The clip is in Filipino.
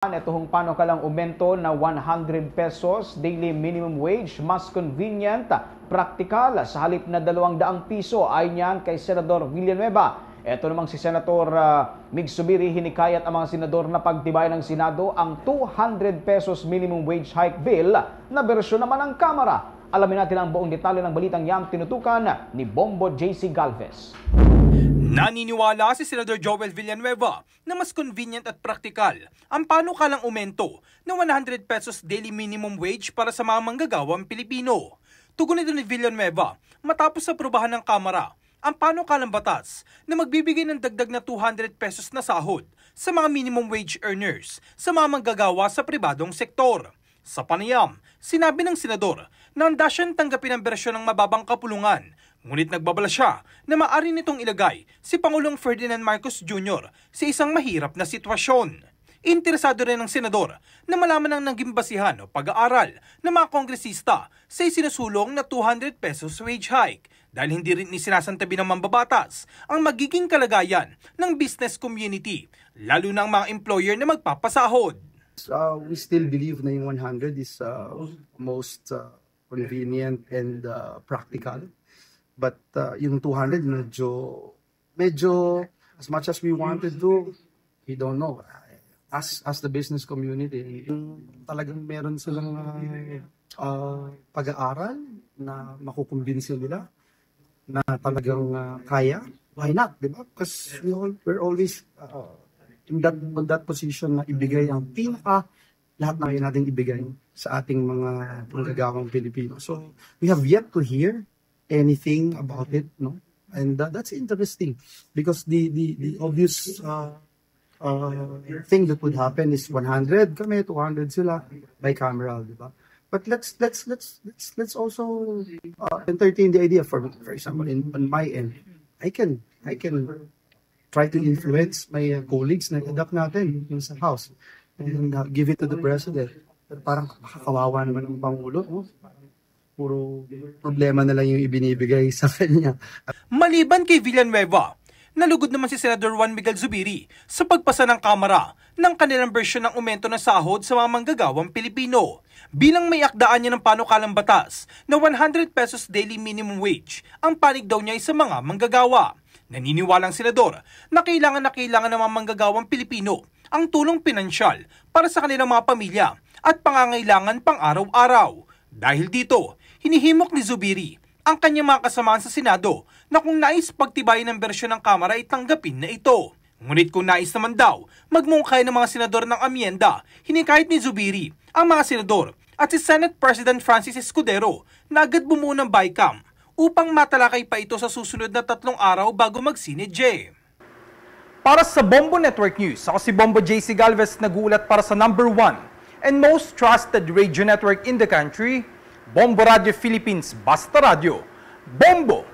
Ito hong panukalang aumento na 100 pesos daily minimum wage, mas convenient, praktikal sa halip na 200 piso ay niyan kay Senador Villanueva. Ito namang si Senator Mig Zubiri, hinikayat ang mga senador na pagtibayan ng Senado ang 200 pesos minimum wage hike bill na bersyon naman ng Kamara. Alamin natin ang buong detalye ng balitang yang tinutukan ni Bombo JC Galvez. Naniniwala si Senador Joel Villanueva na mas convenient at praktikal ang panukalang aumento ng 100 pesos daily minimum wage para sa mga manggagawang Pilipino. Tugon ito ni Villanueva matapos aprubahan ng Kamara ang panukalang batas na magbibigay ng dagdag na 200 pesos na sahod sa mga minimum wage earners sa mga manggagawa sa pribadong sektor. Sa panayam, sinabi ng senador na handa siyang tanggapin ang bersyon ng mababang kapulungan, ngunit nagbabala siya na maaari nitong ilagay si Pangulong Ferdinand Marcos Jr. sa isang mahirap na sitwasyon. Interesado rin ng senador na malaman ang naging basihan o pag-aaral ng mga kongresista sa isinusulong na 200 pesos wage hike dahil hindi rin isinasantabi ng mambabatas ang magiging kalagayan ng business community, lalo ng mga employer na magpapasahod. We still believe na yung 100 is most convenient and practical. But yung 200 medyo as much as we wanted to, we don't know. As the business community, talagang meron silang pag-aaral na makukumbinsi nila na talagang kaya. Why not, di ba? Because we're always in that position na ibigay ang lahat na yun natin ibigay sa ating mga manggagawang Pilipino. So we have yet to hear anything about it, no? And that's interesting because the obvious thing that would happen is 100 kami, 200 sila bicameral, di ba? But let's also entertain the idea. For example, on my end, I can try to influence my colleagues na adapt natin yung sa House and give it to the President. Pero parang makakawawa naman ng Pangulo, no? Puro problema na lang yung ibinibigay sa kanya. Maliban kay Villanueva, nalugod naman si Senador Juan Miguel Zubiri sa pagpasa ng Kamara ng kanilang bersyon ng aumento ng sahod sa mga manggagawang Pilipino. Bilang may akdaan niya ng panukalang batas na 100 pesos daily minimum wage, ang panig daw niya ay sa mga manggagawa. Naniniwalang senador na kailangan ng mga manggagawang Pilipino ang tulong pinansyal para sa kanilang mga pamilya at pangangailangan pang-araw-araw. Dahil dito, hinihimok ni Zubiri ang kanyang mga kasamaan sa Senado na kung nais pagtibayin ng bersyon ng Kamara ay tanggapin na ito. Ngunit kung nais naman daw magmungkay ng mga senador ng amyenda, hinikayat ni Zubiri ang mga senador at si Senate President Francis Escudero na agad bumuo ng BICAM upang matalakay pa ito sa susunod na 3 araw bago mag-Sinedye. Para sa Bombo Network News, ako si Bombo JC Galvez, nag-uulat para sa #1 and most trusted radio network in the country, Bombo Radio Philippines, Basta Radio. Bombo!